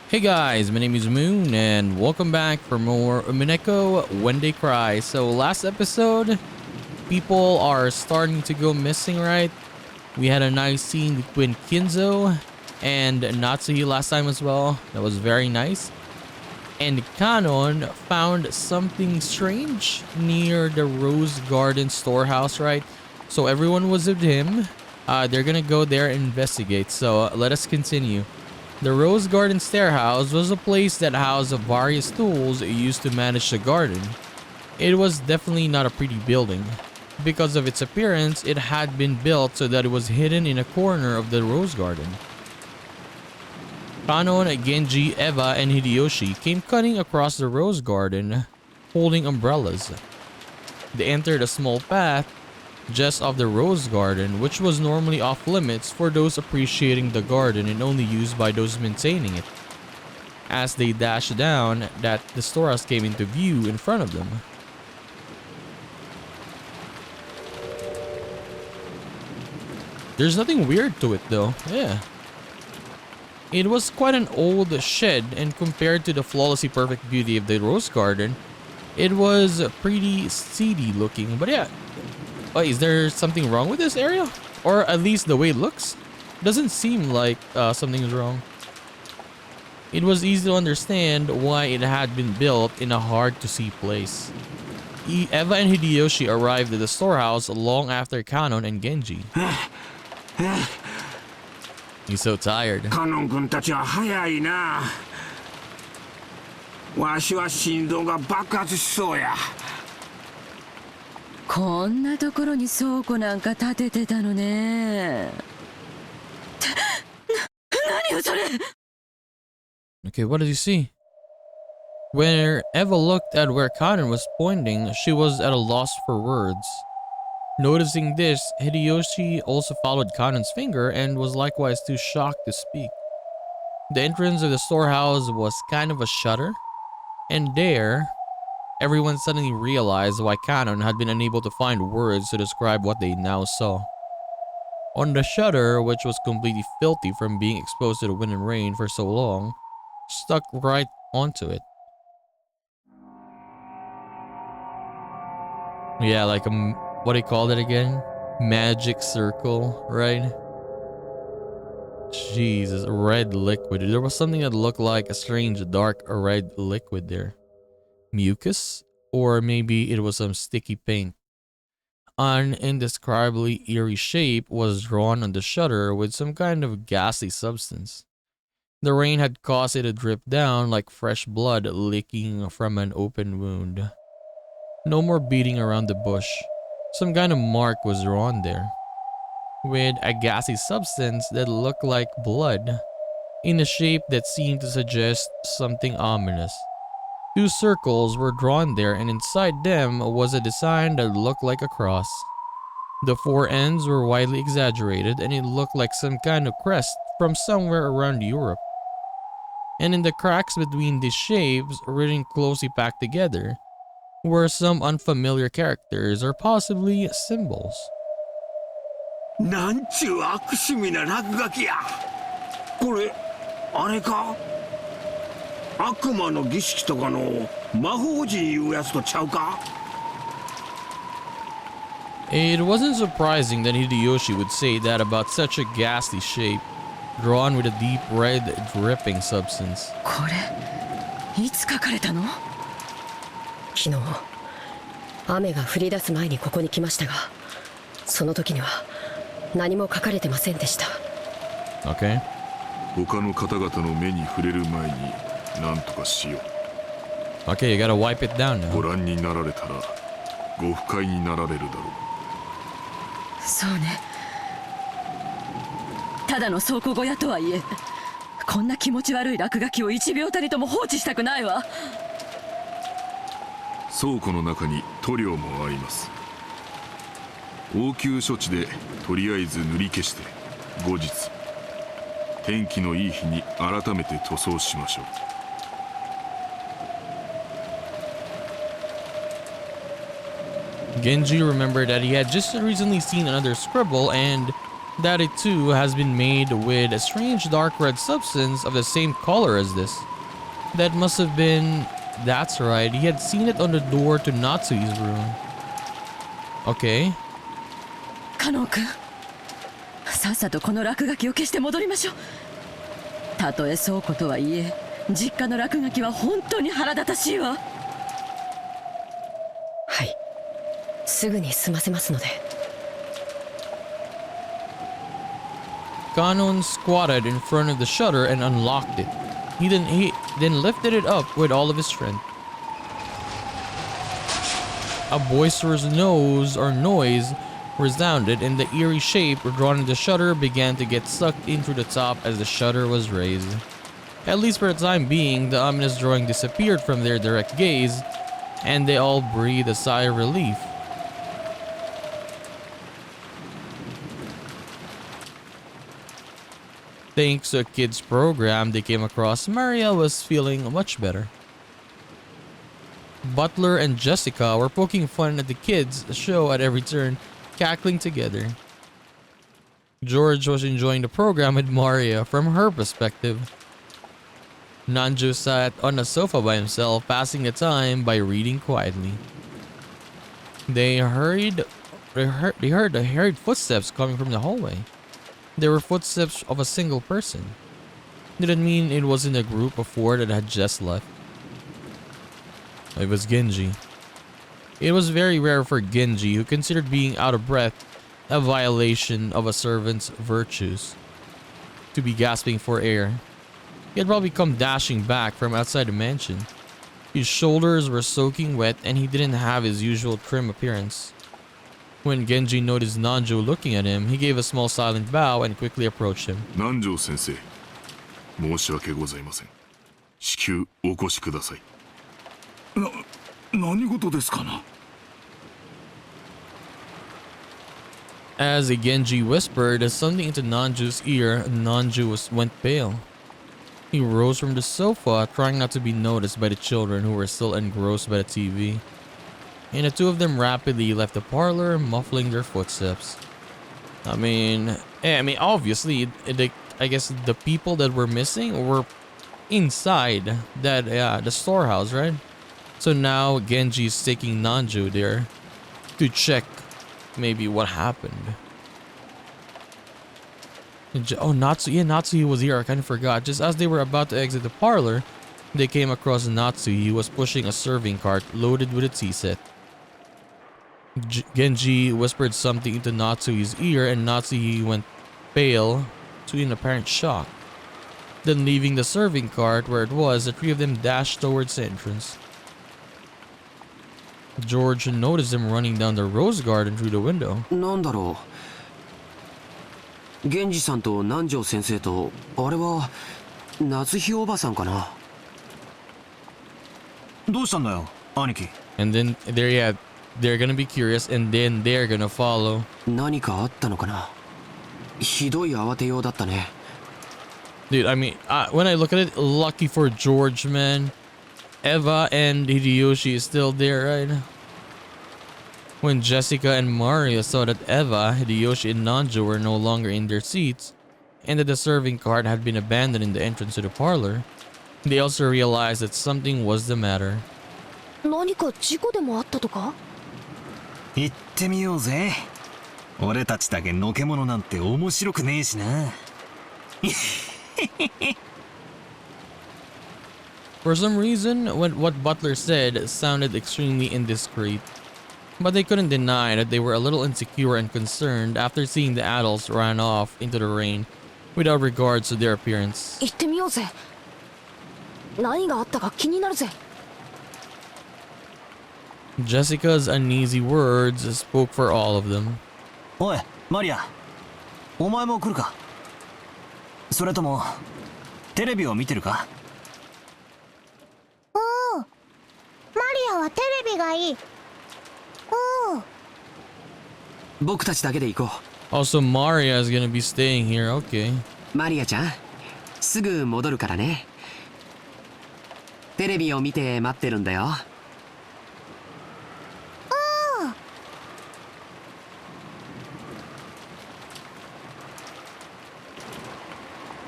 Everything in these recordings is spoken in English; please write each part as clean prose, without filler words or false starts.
Hey guys, my name is Moon and welcome back for more Umineko When They Cry. So last episode, people are starting to go missing, right? We had a nice scene between Kinzo and Natsuhi last time as well. That was very nice. And Kanon found something strange near the Rose Garden storehouse, right? So everyone was with him. They're gonna go there and investigate. So let us continue. The Rose Garden Stairhouse was a place that housed various tools used to manage the garden. It was definitely not a pretty building. Because of its appearance, it had been built so that it was hidden in a corner of the Rose Garden. Kanon, Genji, Eva, and Hideyoshi came cutting across the Rose Garden, holding umbrellas. They entered a small path just off the Rose Garden, which was normally off limits for those appreciating the garden and only used by those maintaining it. As they dashed down, the storehouse came into view in front of them. There's nothing weird to it though, yeah. It was quite an old shed, and compared to the flawlessly perfect beauty of the Rose Garden, it was pretty seedy looking, but yeah. Oh, is there something wrong with this area? Or at least the way it looks? Doesn't seem like something is wrong. It was easy to understand why it had been built in a hard to see place. Eva and Hideyoshi arrived at the storehouse long after Kanon and Genji. He's so tired. Kanon-kun tachi wa hayai na. Washi wa shindou ga bakhatsu shishou ya. こんなところに倉庫なんか建ててたのね。何よそれ。 Okay, what did you see? When Eva looked at where Kanon was pointing, she was at a loss for words. Noticing this, Hideyoshi also followed Kanon's finger and was likewise too shocked to speak. The entrance of the storehouse was kind of a shutter, and there, everyone suddenly realized why Kanon had been unable to find words to describe what they now saw. On the shutter, which was completely filthy from being exposed to the wind and rain for so long, stuck right onto it. Yeah, like what do you call it again? Magic circle, right? Jesus, red liquid. There was something that looked like a strange dark red liquid there. Mucus? Or maybe it was some sticky paint. An indescribably eerie shape was drawn on the shutter with some kind of ghastly substance. The rain had caused it to drip down like fresh blood leaking from an open wound. No more beating around the bush. Some kind of mark was drawn there, with a gassy substance that looked like blood, in a shape that seemed to suggest something ominous. Two circles were drawn there, and inside them was a design that looked like a cross. The four ends were widely exaggerated, and it looked like some kind of crest from somewhere around Europe. And in the cracks between these shapes, written closely packed together, were some unfamiliar characters or possibly symbols. なんちゅう悪趣味な落書きや。これ、あれか？悪魔の儀式とかの魔法陣いうやつとちゃうか？ It wasn't surprising that Hideyoshi would say that about such a ghastly shape, drawn with a deep red dripping substance. これいつ書かれたの？ 昨日雨が降り出す前にここに来ましたが、その時には何も書かれてませんでした。 Okay. 他の方々の目に触れる前に何とかしよう。 Okay, you gotta wipe it down now. ご覧になられたらご不快になられるだろう。そうね。ただの倉庫小屋とはいえ、こんな気持ち悪い落書きを1秒たりとも放置したくないわ。 倉庫の中に塗料もあります。応急処置でとりあえず塗り消して後日天気のいい日に改めて塗装しましょう。Genji remembered that he had just recently seen another scribble and that it too has been made with a strange dark red substance of the same color as this. That must have been... That's right, he had seen it on the door to Natsui's room. Okay. カノン君、さっさとこの落書きを消して戻りましょう。たとえ倉庫とはいえ、実家の落書きは本当に腹立たしいわ。はい、すぐに済ませますので。Kanon squatted in front of the shutter and unlocked it. He then lifted it up with all of his strength. A boisterous noise resounded, and the eerie shape drawn in the shutter began to get sucked in through the top as the shutter was raised. At least for the time being, the ominous drawing disappeared from their direct gaze, and they all breathed a sigh of relief. Thanks to a kids program they came across, Maria was feeling much better. Butler and Jessica were poking fun at the kids' show at every turn, cackling together. George was enjoying the program with Maria from her perspective. Nanjo sat on a sofa by himself, passing the time by reading quietly. They heard the hurried footsteps coming from the hallway. They were footsteps of a single person. Didn't mean it wasn't a group of four that had just left. It was Genji. It was very rare for Genji, who considered being out of breath a violation of a servant's virtues, to be gasping for air. He had probably come dashing back from outside the mansion. His shoulders were soaking wet and he didn't have his usual trim appearance. When Genji noticed Nanjo looking at him, he gave a small silent bow and quickly approached him. Nanjo sensei, 申し訳ございません。至急お越しください。何事ですかな。As Genji whispered something into Nanju's ear, Nanju went pale. He rose from the sofa, trying not to be noticed by the children who were still engrossed by the TV. And the two of them rapidly left the parlor, muffling their footsteps. I mean, obviously, I guess the people that were missing were inside that, the storehouse, right? So now Genji is taking Nanjo there to check maybe what happened. Oh, Natsuhi was here. I kind of forgot. Just as they were about to exit the parlor, they came across Natsuhi, who was pushing a serving cart loaded with a tea set. Genji whispered something into Natsuhi's ear, and Natsuhi went pale in apparent shock. Then, leaving the serving cart where it was, the three of them dashed towards the entrance. George noticed them running down the rose garden through the window. なんだろう。源氏さんと南條先生とあれは夏日おばさんかな。どうしたんだよ、兄貴。And then they're gonna be curious, and then they're gonna follow. 何かあったのかな。ひどい慌てようだったね。Dude, I mean, when I look at it, lucky for George, man. Eva and Hideyoshi is still there, right? When Jessica and Maria saw that Eva, Hideyoshi, and Nanjo were no longer in their seats, and that the serving cart had been abandoned in the entrance to the parlor, they also realized that something was the matter. 何か事故でもあったとか？行ってみようぜ。俺たちだけのけ者なんて面白くねえしな。For some reason, what Butler said sounded extremely indiscreet, but they couldn't deny that they were a little insecure and concerned after seeing the adults run off into the rain without regards to their appearance. 行ってみようぜ。何があったか気になるぜ。Jessica's uneasy words spoke for all of them. おい、マリア。お前も来るか？それとも、テレビを見てるか？マリアはテレビがいい。僕たちだけで行こ Also, Maria is gonna be staying here. Okay. う。マリアちゃん、すぐ戻るからね。テレビを見て待ってるんだよ。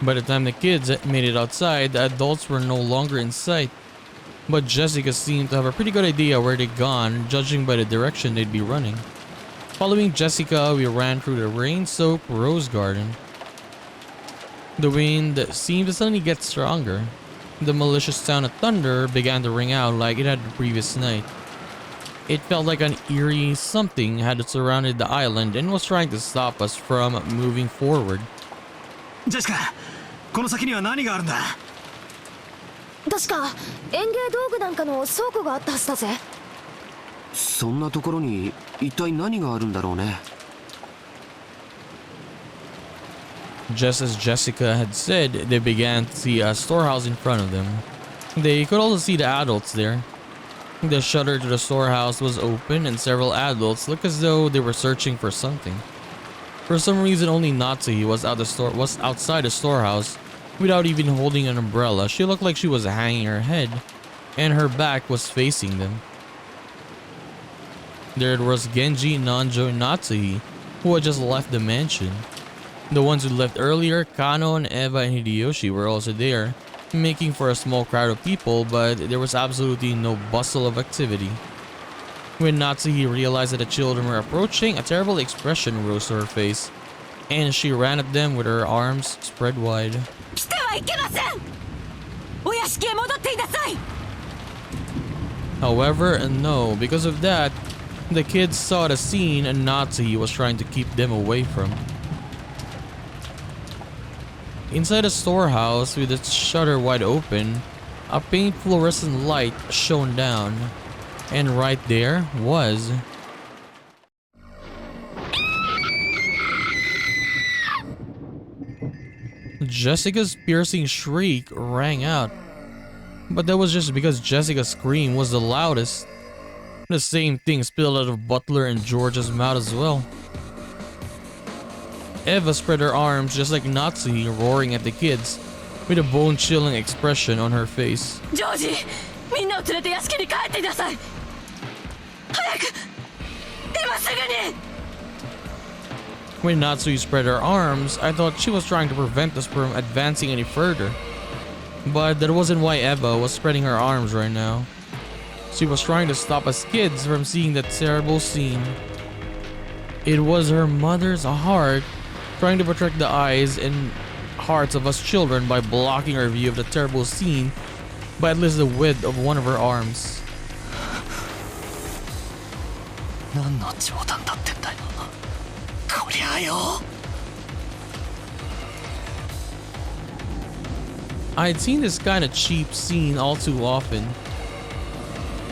By the time the kids made it outside, the adults were no longer in sight. But Jessica seemed to have a pretty good idea where they'd gone, judging by the direction they'd be running. Following Jessica, we ran through the rain-soaked rose garden. The wind seemed to suddenly get stronger. The malicious sound of thunder began to ring out like it had the previous night. It felt like an eerie something had surrounded the island and was trying to stop us from moving forward. ジェシカ、この先には何があるんだ。確か園芸道具なんかの倉庫があったはずだぜ。そんなところに一体何があるんだろうね。Just as Jessica had said, they began to see a storehouse in front of them. They could also see the adults there. The shutter to the storehouse was open and several adults looked as though they were searching for something. For some reason, only Natsuhi was outside the storehouse without even holding an umbrella. She looked like she was hanging her head and her back was facing them. There was Genji, Nanjo, and Natsuhi, who had just left the mansion. The ones who left earlier, Kano and Eva and Hideyoshi, were also there, making for a small crowd of people, but there was absolutely no bustle of activity. When Natsuhi realized that the children were approaching, a terrible expression rose to her face, and she ran at them with her arms spread wide. 来てはいけません。お屋敷へ戻っていなさい。 However, no, because of that, the kids saw the scene and Natsuhi was trying to keep them away from. Inside a storehouse with its shutter wide open, a pink fluorescent light shone down, and right there was Jessica's piercing shriek rang out. But that was just because Jessica's scream was the loudest. The same thing spilled out of Butler and George's mouth as well. Eva spread her arms just like Natsuhi, roaring at the kids, with a bone-chilling expression on her face. Georgie, みんなを連れて屋敷に帰っていなさい。早く、今すぐに。 When Natsuhi spread her arms, I thought she was trying to prevent us from advancing any further. But that wasn't why Eva was spreading her arms right now. She was trying to stop us kids from seeing that terrible scene. It was her mother's heart trying to protect the eyes and hearts of us children by blocking our view of the terrible scene by at least the width of one of her arms. 何の冗談だってんだよ。こりゃあよ。I'd seen this kind of cheap scene all too often.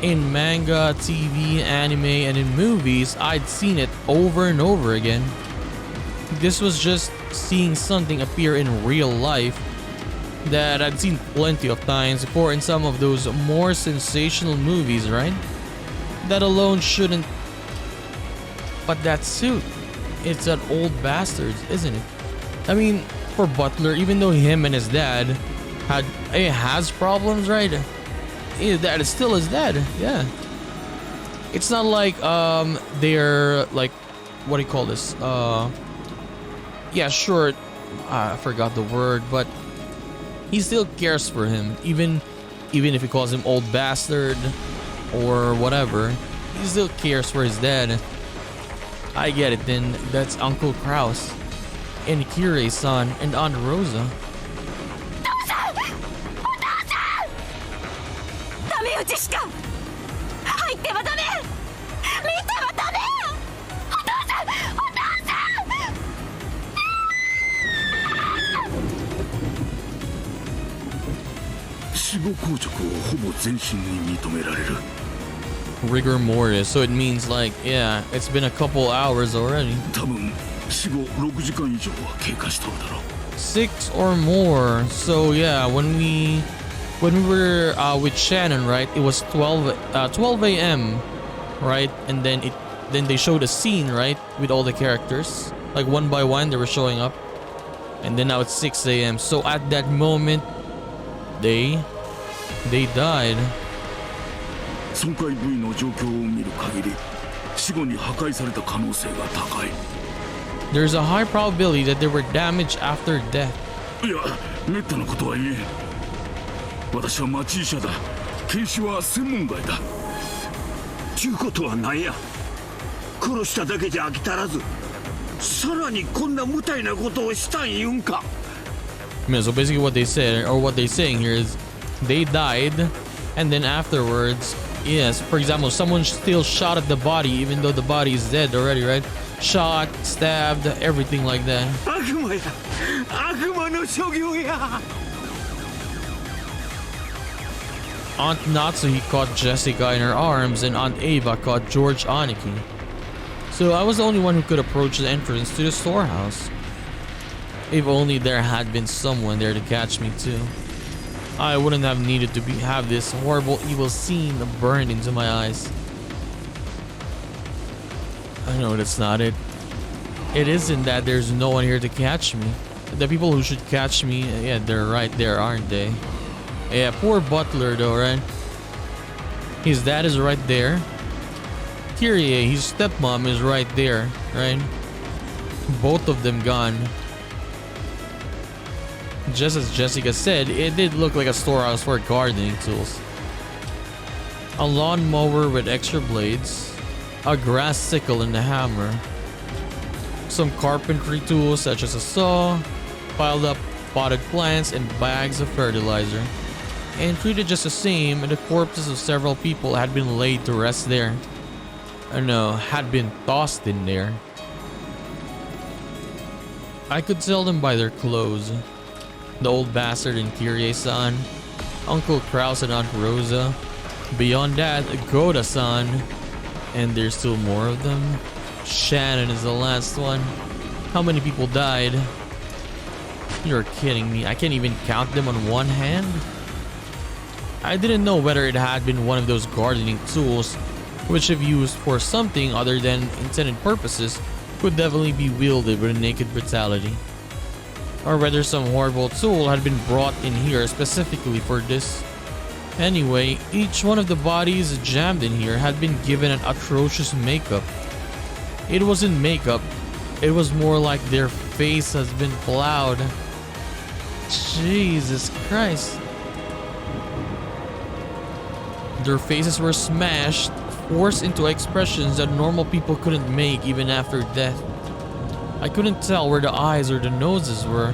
In manga, TV, anime, and in movies, I'd seen it over and over again. This was just seeing something appear in real life that I'd seen plenty of times before in some of those more sensational movies, right? That alone shouldn't... But that suit, it's an old bastard, isn't it? I mean, for Butler, even though him and his dad has problems, right? His dad is still his dad, yeah. It's not like they're like, what do you call this? Yeah, sure, I forgot the word, but he still cares for him, even if he calls him old bastard or whatever. He still cares for his dad. I get it then. That's Uncle Kraus and Kirei-san and Aunt Rosa. ダメよジェシカ。入ってはダメ。見てはダメ。お父さん、お父さん。死後硬直をほぼ全身に認められる。 Rigor mortis, so it means like, yeah, it's been a couple hours already. 多分死後6時間以上は経過しとるだろう。 6 or more. So yeah, when we were with Shannon, right? It was 12 a.m. right? And then they showed a scene, right, with all the characters, like one by one they were showing up, and then now it's 6 a.m. So at that moment, they died. 損壊部位の状況を見る限り、死後に破壊された可能性が高い。 There's a high probability that they were damaged after death. いや、めったなことは言えん。私は町医者だ。検視は専門外だ。ちゅうことは何や。殺しただけじゃ飽き足らず、さらにこんな無体なことをしたん言うんか。Yeah, so basically what they said, or what they're saying here is they died, and then afterwards, yes, for example, someone still shot at the body even though the body is dead already, right? Shot, stabbed, everything like that. 悪魔や、悪魔の所業や。Aunt Natsuhi caught Jessica in her arms, and Aunt Ava caught George Aniki. So I was the only one who could approach the entrance to the storehouse. If only there had been someone there to catch me too. I wouldn't have needed to have this horrible evil scene burned into my eyes. I know that's not it. It isn't that there's no one here to catch me. The people who should catch me, yeah, they're right there, aren't they? Yeah, poor Butler though, right? His dad is right there. Kyrie, his stepmom is right there, right? Both of them gone. Just as Jessica said, it did look like a storehouse for gardening tools. A lawnmower with extra blades, a grass sickle and a hammer, some carpentry tools such as a saw, piled up potted plants and bags of fertilizer. And treated just the same, the corpses of several people had been laid to rest there. No, had been tossed in there. I could tell them by their clothes. The old bastard and Kyrie-san, Uncle Kraus and Aunt Rosa. Beyond that, Goda-san. And there's still more of them. Shannon is the last one. How many people died? You're kidding me. I can't even count them on one hand. I didn't know whether it had been one of those gardening tools, which if used for something other than intended purposes, could definitely be wielded with a naked brutality. Or whether some horrible tool had been brought in here specifically for this. Anyway, each one of the bodies jammed in here had been given an atrocious makeup. It wasn't makeup, it was more like their face has been plowed. Jesus Christ. Their faces were smashed, forced into expressions that normal people couldn't make even after death. I couldn't tell where the eyes or the noses were,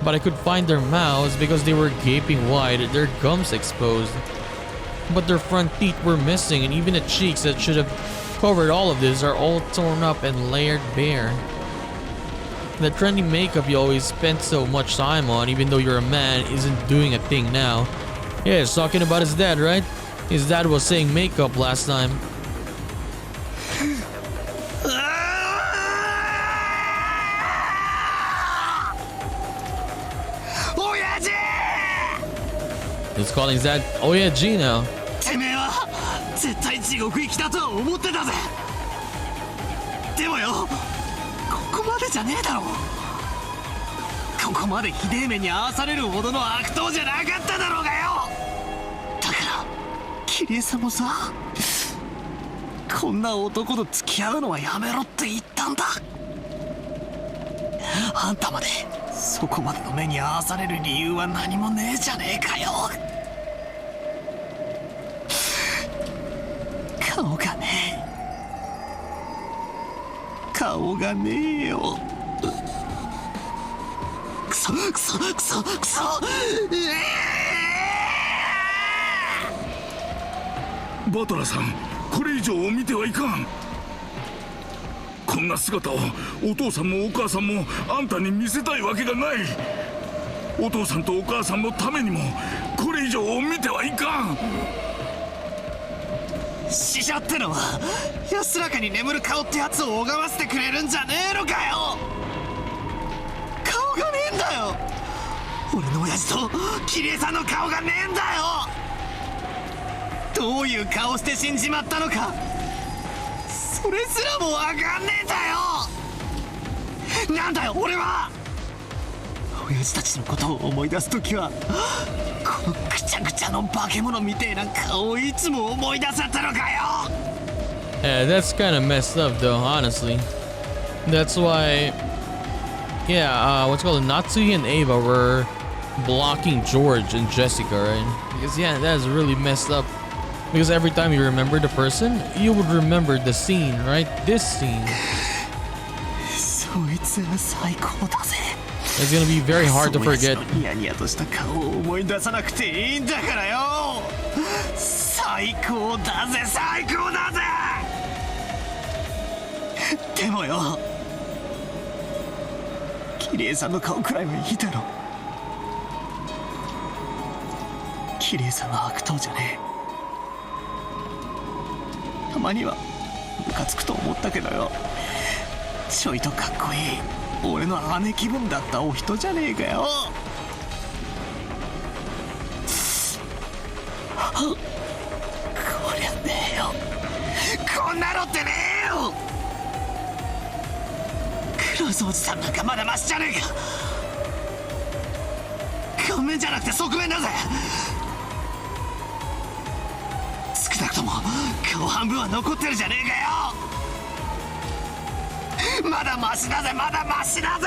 but I could find their mouths because they were gaping wide, their gums exposed. But their front teeth were missing, and even the cheeks that should have covered all of this are all torn up and layered bare. The trendy makeup you always spent so much time on, even though you're a man, isn't doing a thing now. Yeah, he's talking about his dad, right? His dad was saying makeup last time. He's calling his dad Oyaji now. てめえは絶対地獄行きだとは思ってたぜ。でもよ、ここまでじゃねえだろ。ここまでひでえ目に遭わされるほどの悪党じゃなかっただろうがよ。だからキリエさんもさ、こんな男と付き合うのはやめろって言ったんだ。あんたまでそこまでの目に遭わされる理由は何もねえじゃねえかよ。顔がねえ、顔がねえよ。クソクソクソクソ。バトラさん、これ以上見てはいかん。こんな姿をお父さんもお母さんもあんたに見せたいわけがない。お父さんとお母さんのためにもこれ以上見てはいかん。死者ってのは安らかに眠る顔ってやつを拝ませてくれるんじゃねえのかよ。顔がねえんだよ。俺の親父とキリエさんの顔がねえんだよ。どういう顔して死んじまったのか、それすらもわかんねえんだよ。なんだよ俺は。親父たちのことを思い出すときはこのくちゃくちゃの化け物みてえな顔をいつも思い出さったのかよ。Yeah, that's kind of messed up though, honestly. That's why Yeah, what's it called? Natsuki and Ava were blocking George and Jessica, right? Because yeah, that is really messed up. Because every time you remember the person, you would remember the scene, right? This scene. そいつは最高だぜ。 It's gonna be very hard to そいつ forget. のニヤニヤとした顔を思い出さなくていいんだからよ。最高だぜ、最高だぜ。でもよ、キリエさんの顔くらいはいいだろ。キリエさんは悪党じゃねえ。たまにはムカつくと思ったけどよ、ちょいとかっこいい俺の姉気分だったお人じゃねえかよ。こりゃねえよ、こんなのってねえよ。クロスおじさんなんかまだマシじゃねえか。顔面じゃなくて側面だぜ。少なくとも顔半分は残ってるじゃねえかよ。まだマシだぜ、まだマシだぜ。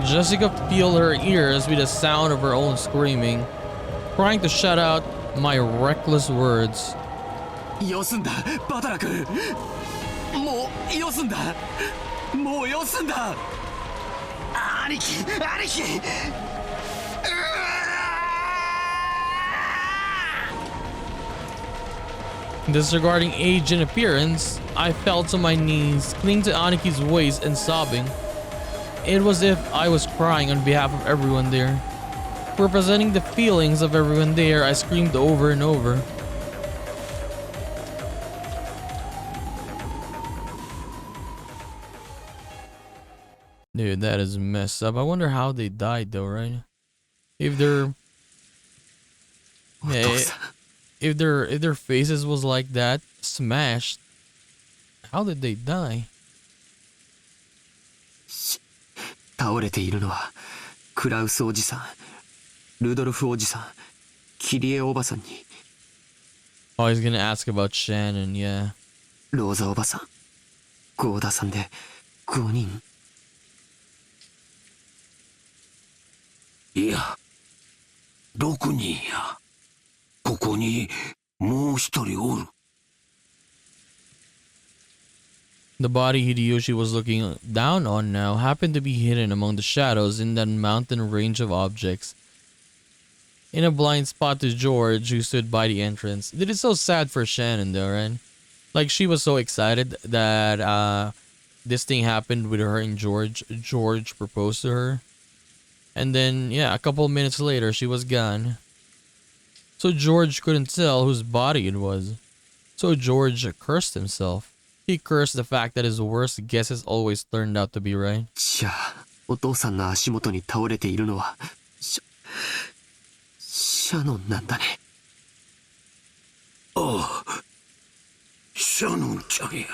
Jessica filled her ears with the sound of her own screaming, trying to shut out my reckless words. よすんだ、バタラ君。もうよすんだ。もうよすんだ。兄貴、兄貴。Disregarding age and appearance, I fell to my knees, clinging to Aniki's waist and sobbing. It was as if I was crying on behalf of everyone there. Representing the feelings of everyone there, I screamed over and over. Dude, that is messed up. I wonder how they died though, right? If their yeah, if their faces was like that, smashed, how did they die? 倒れているのはクラウスおじさん、ルドルフおじさん、キリエおばさんに、 Oh, he's gonna ask about Shannon, yeah. ローザおばさん、ゴーダさんで5人。いや、6人や。ここにもう一人おる。 The body Hideyoshi was looking down on now happened to be hidden among the shadows in that mountain range of objects. In a blind spot to George, who stood by the entrance. It is so sad for Shannon though, right? Like, she was so excited that this thing happened with her and George. George proposed to her. And then, yeah, a couple minutes later, she was gone. So George couldn't tell whose body it was. So George cursed himself. He cursed the fact that his worst guesses always turned out to be right. じゃあ、お父さんの足元に倒れているのはシャノンなんだね。ああ、シャノンちゃんや。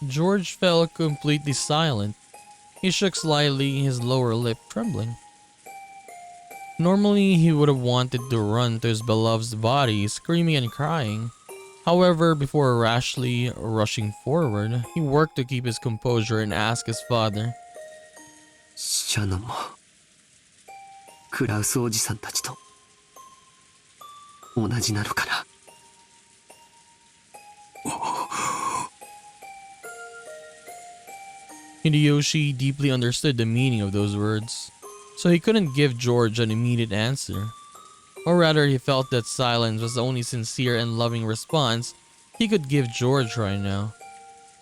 George fell completely silent. He shook slightly, his lower lip trembling. Normally, he would have wanted to run to his beloved's body, screaming and crying. However, before rashly rushing forward, he worked to keep his composure and asked his father. シャノンもクラウスおじさんたちと同じなのかな。Hideyoshi deeply understood the meaning of those words, so he couldn't give George an immediate answer. Or rather, he felt that silence was the only sincere and loving response he could give George right now.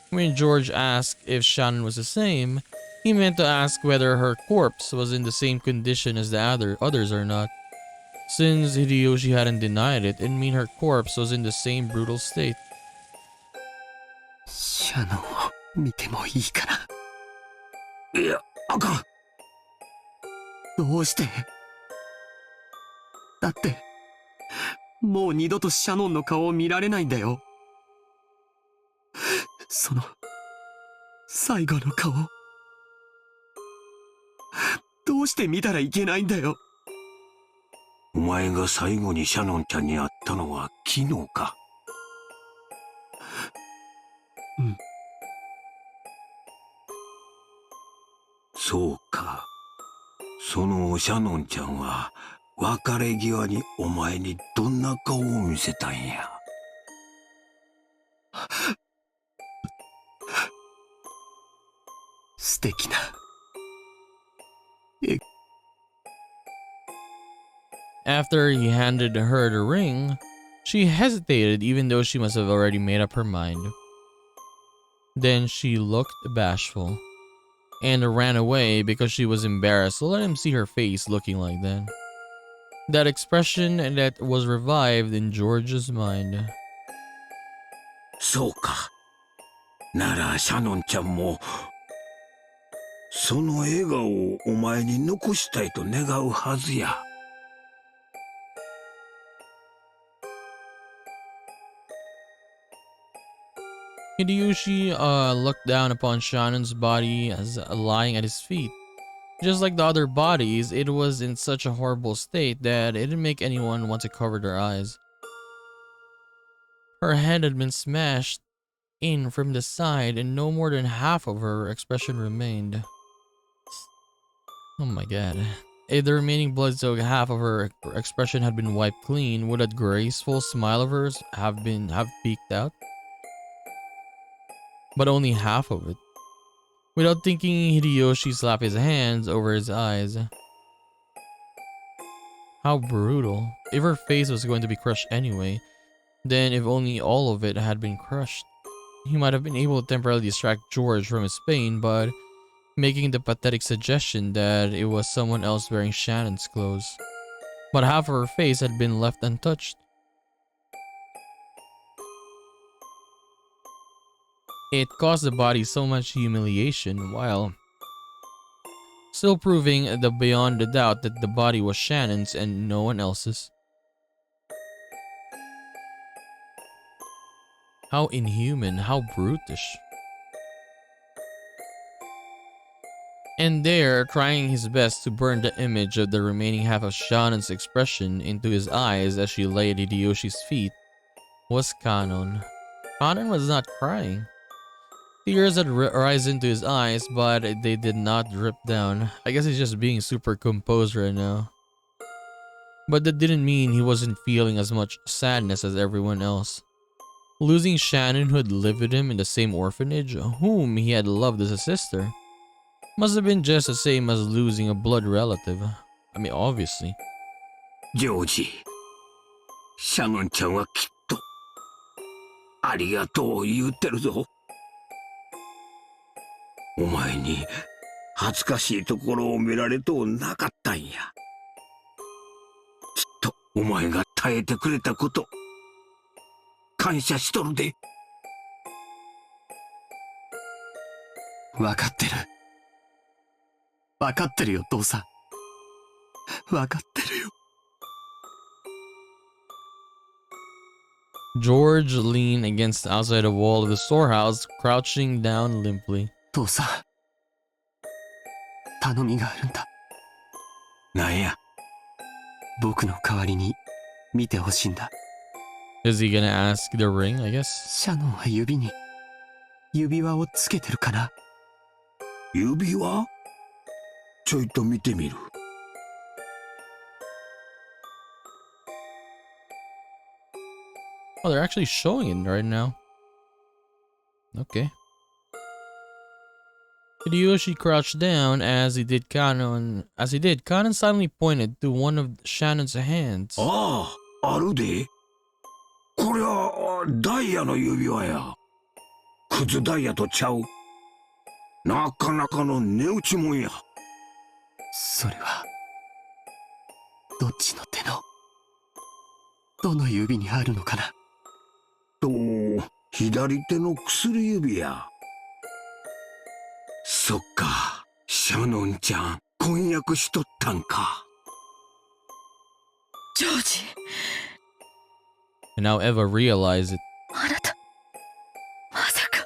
When George asked if Shannon was the same, he meant to ask whether her corpse was in the same condition as the others or not. Since Hideyoshi hadn't denied it, it meant her corpse was in the same brutal state. シャノンを見てもいいかな。いや、あかん。どうして？だってもう二度とシャノンの顔を見られないんだよ。そその最後の顔どうして見たらいけないんだよ。お前が最後にシャノンちゃんに会ったのは昨日か。うん。そうか。そのシャノンちゃんは別れ際にお前にどんな顔を見せたんや。素敵な。After he handed her the ring, she hesitated even though she must have already made up her mind. Then she looked bashful and ran away because she was embarrassed to let him see her face looking like that. That expression that was revived in George's mind. そうか。ならシャノンちゃんもその笑顔をお前に残したいと願うはずや。Hideyoshi looked down upon Shannon's body as lying at his feet. Just like the other bodies, it was in such a horrible state that it didn't make anyone want to cover their eyes. Her head had been smashed in from the side and no more than half of her expression remained. Oh my god. If the remaining blood-soaked half of her expression had been wiped clean, would that graceful smile of hers have peeked out? But only half of it. Without thinking, Hideyoshi slapped his hands over his eyes. How brutal. If her face was going to be crushed anyway, then if only all of it had been crushed, he might have been able to temporarily distract George from his pain, but making the pathetic suggestion that it was someone else wearing Shannon's clothes. But half of her face had been left untouched. It caused the body so much humiliation while still proving beyond a doubt that the body was Shannon's and no one else's. How inhuman, how brutish. And there, trying his best to burn the image of the remaining half of Shannon's expression into his eyes as she lay at Hideyoshi's feet, was Kanon. Kanon was not crying. Tears had risen to his eyes, but they did not drip down. I guess he's just being super composed right now. But that didn't mean he wasn't feeling as much sadness as everyone else. Losing Shannon, who had lived with him in the same orphanage, whom he had loved as a sister, must have been just the same as losing a blood relative. I mean, obviously. ジョージ、シャノンちゃんはきっとありがとう言ってるぞ。お前に恥ずかしいところを見られとうなかったんや。きっとお前が耐えてくれたこと感謝しとるで。分かってる。分かってるよ、父さん。分かってるよ。George leaned against the outside wall of the storehouse, crouching down limply. 父さん、頼みがあるんだ。なんや。僕の代わりに見てほしいんだ。Is he gonna ask the ring, I guess? シャノンは指に指輪をつけてるかな。指輪？ちょいと見てみる。Oh, they're actually showing it right now. Okay. Hideyoshi crouched down as he did. Kanon silently pointed to one of Shannon's hands. ああ、あるで。これはダイヤの指輪や。クズダイヤとちゃう。なかなかの値打ちもんや。それはどっちの手のどの指にあるのかな。と左手の薬指や。そっか、シャノンちゃん婚約しとったんか。ジョージ。 And now Eva realized it. あなたまさか。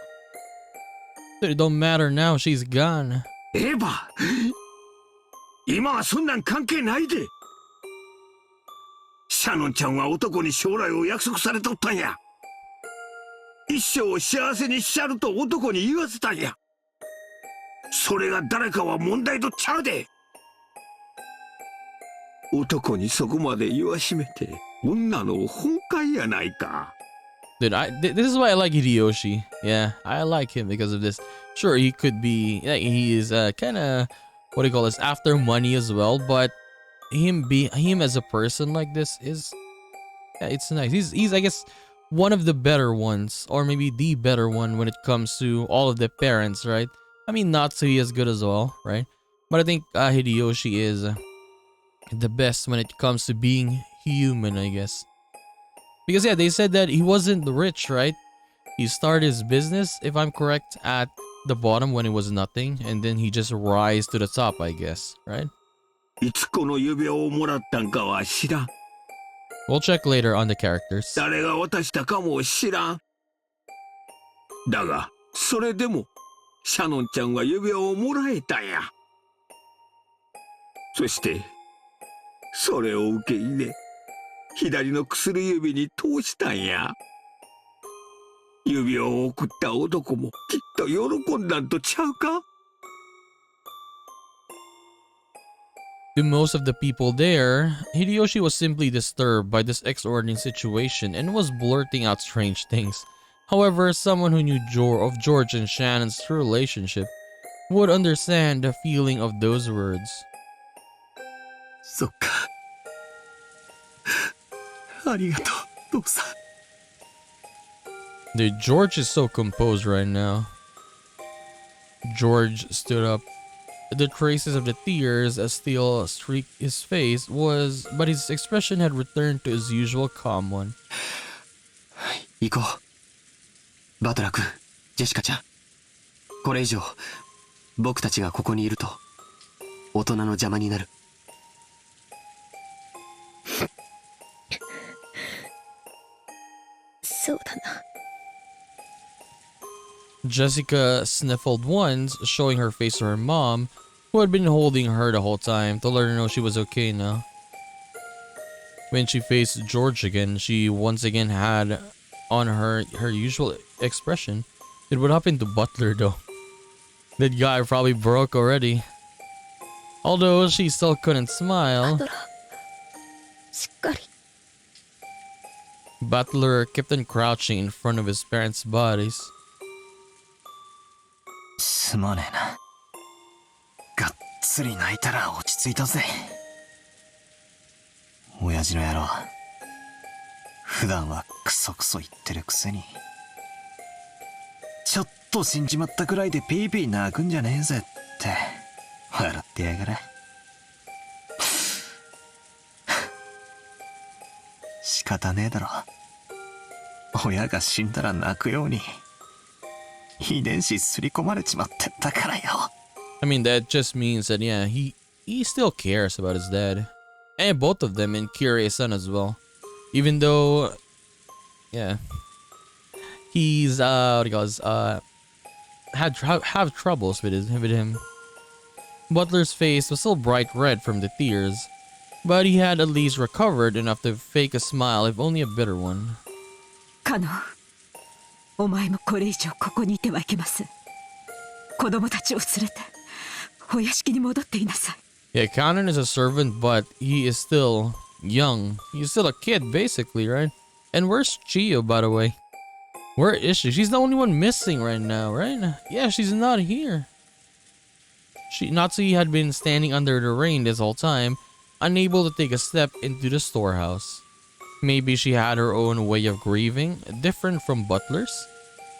Dude, it don't matter now. She's gone. エヴァ、今はそんなん関係ないで。シャノンちゃんは男に将来を約束されとったんや。一生を幸せにしちゃると男に言わせたんや。それが誰かは問題とちゃうで。男にそこまで言わしめて女の本懐やないか。Dude, this is why I like Hideyoshi. Yeah, I like him because of this. Sure, he could be, like, he is kind of, what do you call this, after money as well, but him as a person like this is, yeah, it's nice. He's I guess one of the better ones, or maybe the better one when it comes to all of the parents, right? I mean, Natsuhi is good as well, right? But I think Hideyoshi is the best when it comes to being human, I guess. Because yeah, they said that he wasn't rich, right? He started his business, if I'm correct, at the bottom when it was nothing, and then he just rise to the top, I guess, right? いつこの指輪をもらったんかは知らん。 We'll check later on the characters. 誰が渡したかも知らん。だが、それでも、シャノンちゃんは指輪をもらえたんや。そして、それを受け入れ、左の薬指に通したんや。指輪を送った男もきっと喜んだんとちゃうか？ To most of the people there, Hideyoshi was simply disturbed by this extraordinary situation and was blurting out strange things. However, someone who knew of George and Shannon's true relationship would understand the feeling of those words. そっか。ありがとう、父さん。 Dude, George is so composed right now. George stood up. The traces of the tears still streaked his face but his expression had returned to his usual calm one. 行こう。バトラー君、ジェシカちゃん。これ以上、僕たちがここにいると、大人の邪魔になる。そうだな。Jessica sniffled once, showing her face to her mom, who had been holding her the whole time, to let her know she was okay now. When she faced George again, she once again had on her usual expression. It would happen to Butler though. That guy probably broke already. Although she still couldn't smile. しっかり。 Butler kept on crouching in front of his parents' bodies. すまねえな。がっつり泣いたら落ち着いたぜ。親父の野郎。普段はクソクソ言ってるくせに。ちょっと死んじまったくらいでピーピー泣くんじゃねえぜって。笑ってやがれ。仕方ねえだろ。親が死んだら泣くように。遺伝子すり込まれちまってたからよ。I mean, that just means that, yeah, he still cares about his dad. And both of them, and Kyrie's son as well. Even though, yeah, he's, what he goes, have troubles with him. Butler's face was still bright red from the tears, but he had at least recovered enough to fake a smile, if only a bitter one. カノン、お前もこれ以上ここにいてはいけません。子供たちを連れてお屋敷に戻っていなさい。Yeah, Kanon is a servant, but he is still young. He's still a kid, basically, right? And where's Chiyo, by the way? Where is she? She's the only one missing right now, right? Yeah, she's not here. Natsuki had been standing under the rain this whole time, unable to take a step into the storehouse. Maybe she had her own way of grieving, different from Butler's.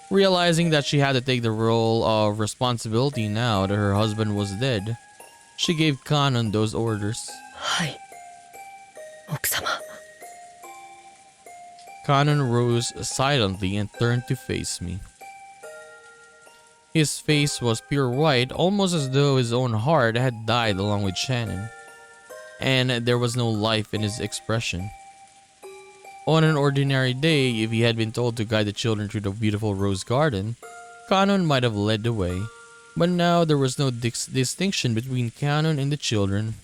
Realizing that she had to take the role of responsibility now that her husband was dead, she gave Kanon those orders. はい。奥様。 Kanon rose silently and turned to face me. His face was pure white, almost as though his own heart had died along with Shannon. And there was no life in his expression. On an ordinary day, if he had been told to guide the children through the beautiful rose garden, Kanon might have led the way, but now there was no distinction between Kanon and the children.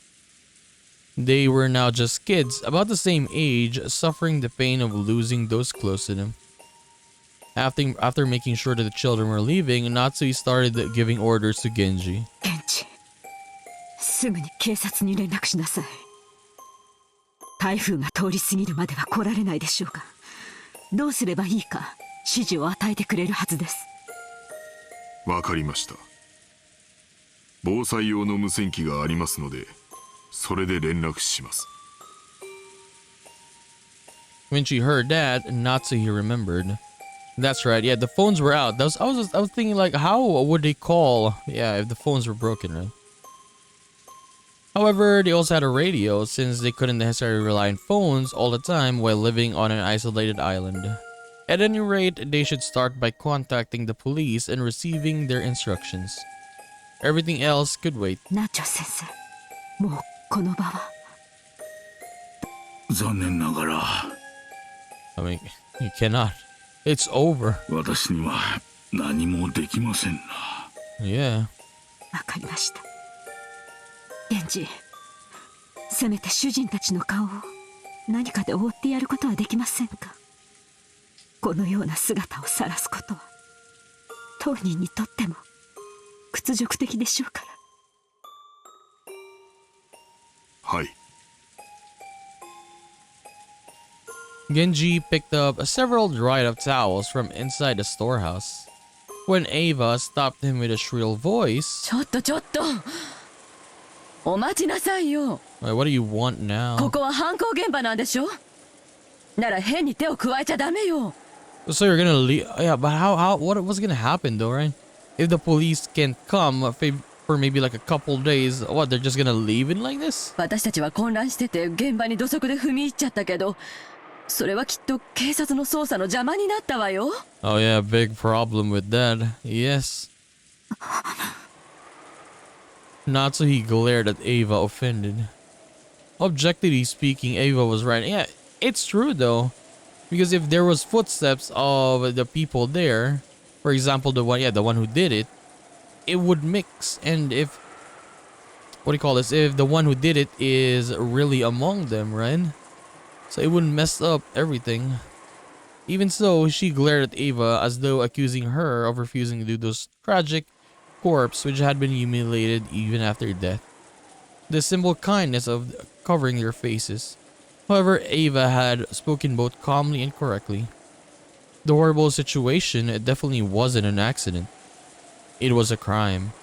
They were now just kids about the same age, suffering the pain of losing those close to them. After making sure that the children were leaving, Natsui started giving orders to Genji. 現地すぐに警察に連絡しなさい。台風が通り過ぎるまでは来られないでしょうが、どうすればいいか指示を与えてくれるはずです。わかりました。防災用の無線機がありますので、それで連絡します。When she heard that, Natsuhi remembered. That's right. Yeah, the phones were out. I was thinking like, how would they call? Yeah, if the phones were broken, right? However, they also had a radio since they couldn't necessarily rely on phones all the time while living on an isolated island. At any rate, they should start by contacting the police and receiving their instructions. Everything else could wait. ナチョ先生、もうこの場は。残念ながら I mean, you cannot. It's over. 私には何もできませんな。 Yeah. わかりました。源氏、せめて主人たちの顔を何かで覆ってやることはできませんか。このような姿を晒すことは当人にとっても屈辱的でしょうから。はい。Genji picked up several dried up towels from inside the storehouse. When Ava stopped him with a shrill voice, ちょっとちょっと、お待ちなさいよ。 "Wait, what do you want now?" ここは犯行現場なんでしょ。なら変に手を加えちゃダメよ。 So you're gonna leave? Yeah, but what's gonna happen though, right? If the police can't come for maybe like a couple days, what? They're just gonna leave it like this? 私たちは混乱してて現場に土足で踏み入っちゃったけど、それはきっと警察の捜査の邪魔になったわよ。 Oh yeah, big problem with that. Yes. Natsuhi glared at Ava, offended. Objectively speaking, Ava was right. Yeah, it's true though. Because if there was footsteps of the people there, for example, the one who did it, it would mix. And if, what do you call this? If the one who did it is really among them, right? So it wouldn't mess up everything. Even so, she glared at Ava as though accusing her of refusing to do those tragic corpse which had been humiliated even after death. The simple kindness of covering their faces. However, Ava had spoken both calmly and correctly. The horrible situation definitely wasn't an accident. It was a crime.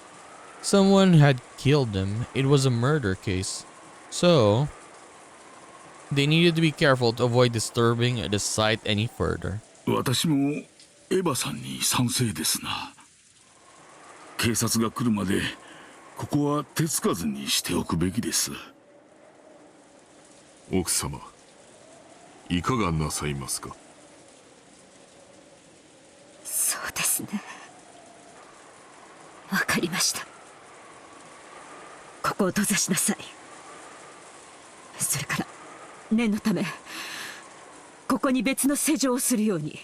Someone had killed them. It was a murder case. So, they needed to be careful to avoid disturbing the site any further. 私もエヴァさんに賛成ですな。警察が来るまでここは手つかずにしておくべきです。奥様、いかがなさいますか。そうですね。わかりました。ここを閉ざしなさい。それから念のためここに別の施錠をするように。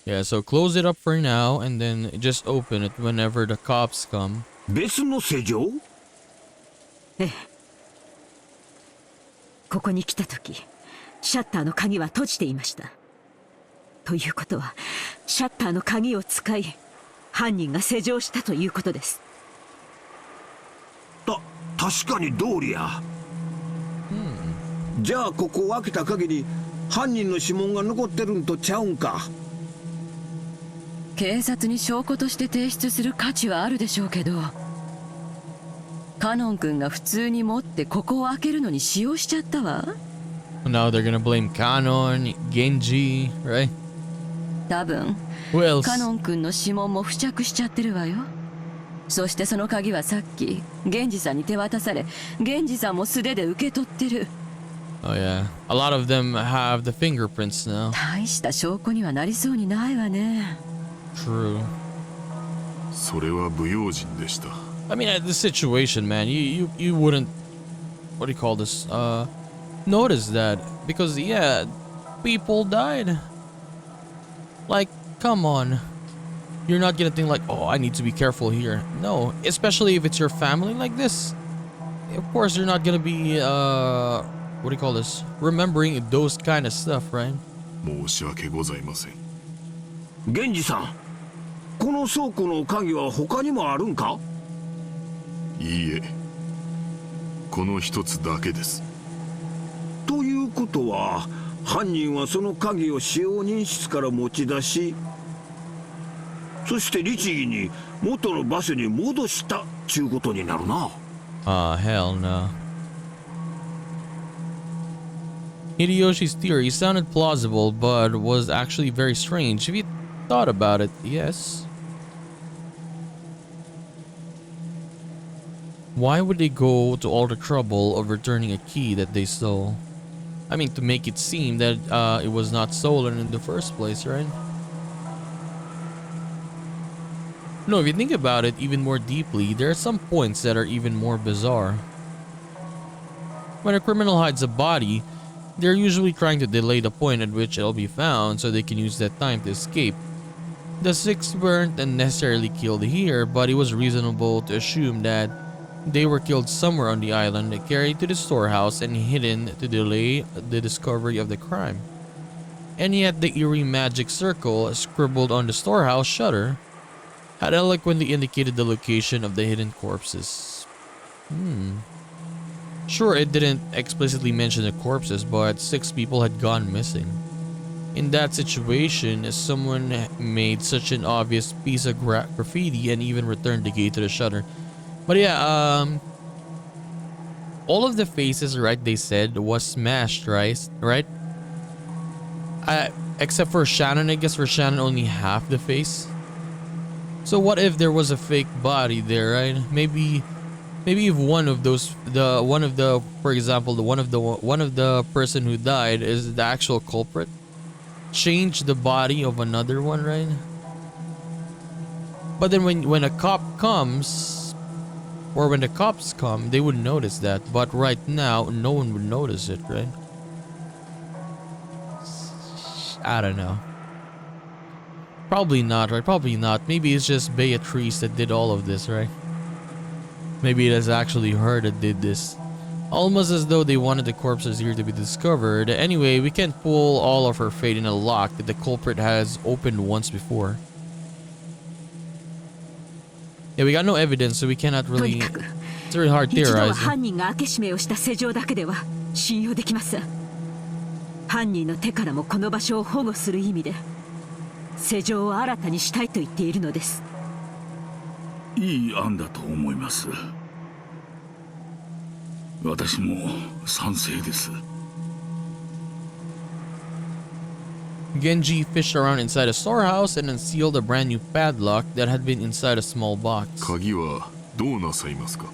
Yeah, so close it up for now and then just open it whenever the cops come. 別の施錠？ええ。ここに来た時、シャッターの鍵は閉じていました。ということは、シャッターの鍵を使い、犯人が施錠したということです。確かに通りや。じゃあここを開けた限り犯人の指紋が残ってるんとちゃうんか。警察に証拠として提出する価値はあるでしょうけど、カノン君が普通に持ってここを開けるのに使用しちゃったわ。 Now they're gonna blame Kanon, Genji, right? 多分 Who else? カノン君の指紋も付着しちゃってるわよ。そしてその鍵はさっき源氏さんに手渡され、源氏さんも素手で受け取ってる。 Oh yeah, a lot of them have the fingerprints now. 大した証拠にはなりそうにないわね。 True. それは不用心でした。I mean, at this situation, man, you wouldn't, what do you call this? Notice that because yeah, people died. Like, come on. you're not gonna think like, oh, I need to be careful here. No, especially if it's your family like this. Of course, you're not gonna be what do you call this? Remembering those kind of stuff, right? 申し訳ございません。源氏さん、この倉庫の鍵は他にもあるんか？いいえ、この一つだけです。ということは、犯人はその鍵を使用人室から持ち出し、そして律儀に元の場所に戻したちゅうことになるな。Hell no. Hideyoshi's theory sounded plausible, but was actually very strange if you thought about it, yes. Why would they go to all the trouble of returning a key that they stole? I mean, to make it seem that it was not stolen in the first place, right? No, if you think about it even more deeply, there are some points that are even more bizarre. When a criminal hides a body, they're usually trying to delay the point at which it'll be found so they can use that time to escape. The six weren't necessarily killed here, but it was reasonable to assume that they were killed somewhere on the island, carried to the storehouse, and hidden to delay the discovery of the crime. And yet the eerie magic circle scribbled on the storehouse shutter had eloquently indicated the location of the hidden corpses. Sure, it didn't explicitly mention the corpses, but 6 people had gone missing. In that situation, someone made such an obvious piece of graffiti and even returned the key to the shutter. But yeah, all of the faces, right, they said was smashed, right? Except for Shannon, I guess for Shannon only half the face. So what if there was a fake body there, right? Maybe if one of the person who died is the actual culprit, change the body of another one, right? But then when a cop comes, or when the cops come, they would notice that. But right now, no one would notice it, right? I don't know. Probably not, right? Probably not. Maybe it's just Beatrice that did all of this, right? Maybe it is actually her that did this. Almost as though they wanted the corpses here to be discovered. Anyway, we can't pull all of her fate in a lock that the culprit has opened once before. Yeah, we got no evidence, so we cannot really... It's very hard theorizing. 犯人の手からもこの場所を保護する意味で施錠を新たにしたいと言っているのです。いい案だと思います。私も賛成です。Genji fished around inside a storehouse and unsealed a brand new padlock that had been inside a small box. 鍵はどうなさいますか?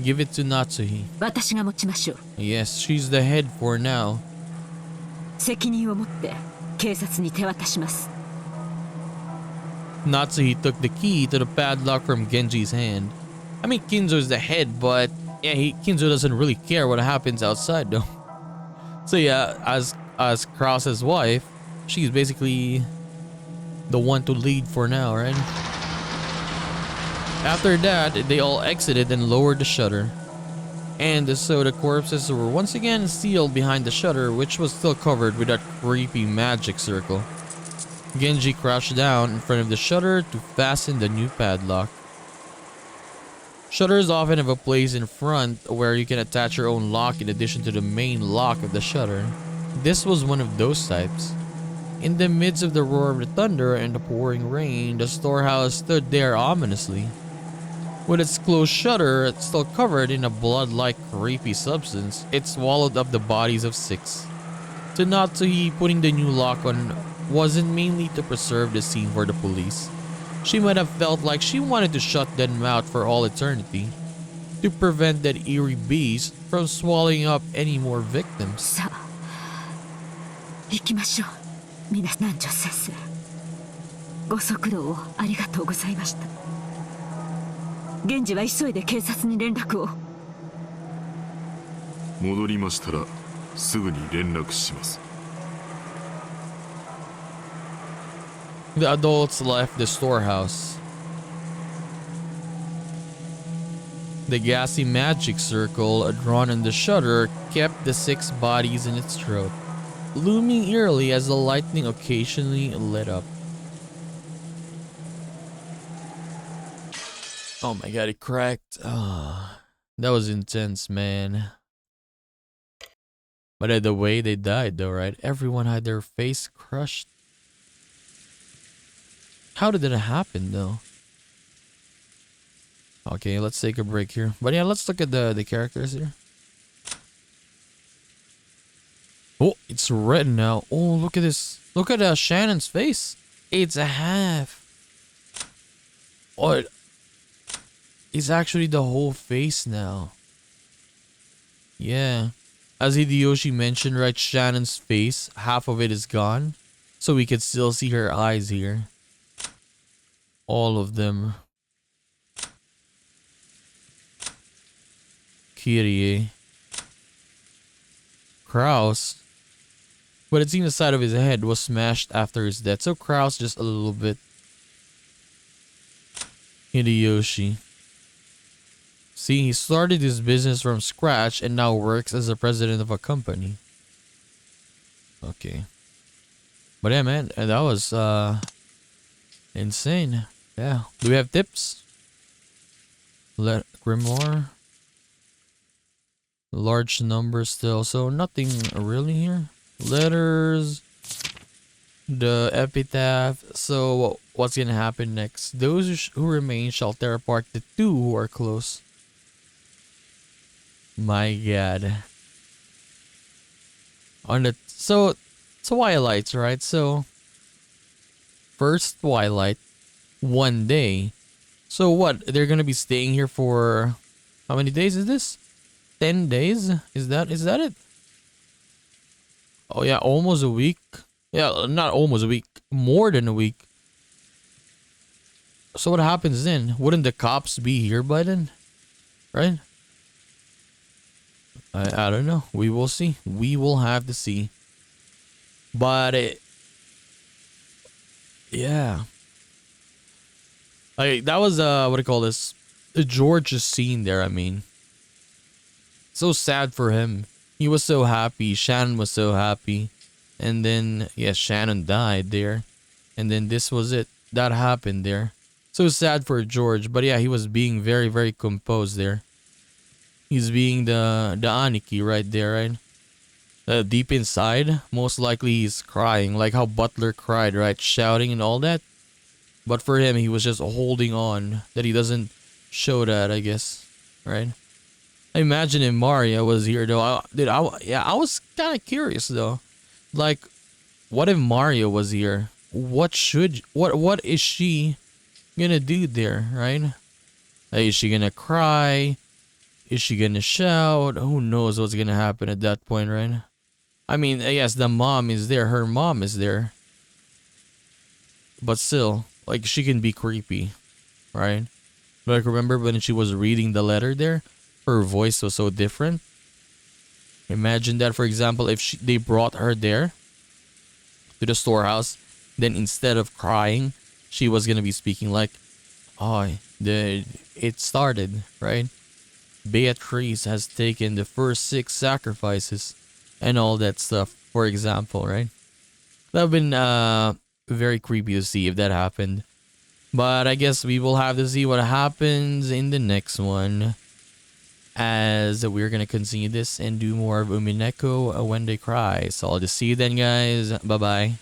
Give it to Natsuhi. 私が持ちましょう。Yes, she's the head for now. 責任を持って警察に手渡します。Natsuhi took the key to the padlock from Genji's hand. I mean, Kinzo is the head, but yeah, Kinzo doesn't really care what happens outside though. So yeah, as Krause's wife, she's basically the one to lead for now, right? After that, they all exited and lowered the shutter. And so the corpses were once again sealed behind the shutter, which was still covered with that creepy magic circle. Genji crouched down in front of the shutter to fasten the new padlock. Shutters often have a place in front where you can attach your own lock in addition to the main lock of the shutter. This was one of those types. In the midst of the roar of the thunder and the pouring rain, the storehouse stood there ominously. With its closed shutter still covered in a blood-like creepy substance, it swallowed up the bodies of 6. To Natsuhi, putting the new lock on wasn't mainly to preserve the scene for the police. She might have felt like she wanted to shut them out for all eternity, to prevent that eerie beast from swallowing up any more victims. さあ、行きましょう。皆南條先生、ご足労をありがとうございました。源氏は急いで警察に連絡を。戻りましたらすぐに連絡します。The adults left the storehouse. The gassy magic circle drawn on the shutter kept the 6 bodies in its throat, looming eerily as the lightning occasionally lit up. Oh my god, it cracked. Ah, that was intense, man. But the way they died though, right? Everyone had their face crushed. How did that happen though? Okay, let's take a break here. But yeah, let's look at the characters here. Oh, it's red now. Oh, look at this. Look at Shannon's face. It's a half. Oh, it's actually the whole face now. Yeah. As Hideyoshi mentioned, right, Shannon's face, half of it is gone. So we can still see her eyes here. All of them. Kyrie. Kraus. But it seems the side of his head was smashed after his death. So Kraus just a little bit. Hideyoshi. See, he started his business from scratch and now works as the president of a company. Okay. But yeah, man, that was insane. Yeah. Do we have tips? Let Grimoire. Large number still, so nothing really here. Letters. The epitaph. So what's gonna happen next? Those who remain shall tear apart the 2 who are close. My god. On the so Twilights, right? So first Twilight, 1 day. So what? They're gonna be staying here for how many days is this? 10 days? Is that it? Oh yeah, almost a week. Yeah, not almost a week. More than a week. So what happens then? Wouldn't the cops be here by then? Right? I don't know. We will see. We will have to see. But yeah. Like that was what do you call this? George's scene there, I mean. So sad for him. He was so happy. Shannon was so happy. And then, yeah, Shannon died there. And then this was it. That happened there. So sad for George. But yeah, he was being very, very composed there. He's being the Aniki right there, right? Deep inside, most likely he's crying. Like how Butler cried, right? Shouting and all that. But for him, he was just holding on. That he doesn't show that, I guess. Right? I imagine if Maria was here though. I was kind of curious though. Like, what if Mario was here? What is she gonna do there, right? Like, is she gonna cry? Is she gonna shout? Who knows what's gonna happen at that point, right? I mean, yes, the mom is there. Her mom is there. But still, like, she can be creepy, right? Like, remember when she was reading the letter there? Her voice was so different. Imagine that, for example, if they brought her there to the storehouse, then instead of crying, she was gonna be speaking like, "Oh, it started, right? Beatrice has taken the first 6 sacrifices," and all that stuff. For example, right? That would have been very creepy to see if that happened. But I guess we will have to see what happens in the next one. As we're gonna continue this and do more of Umineko when they cry. So I'll just see you then, guys. Bye bye.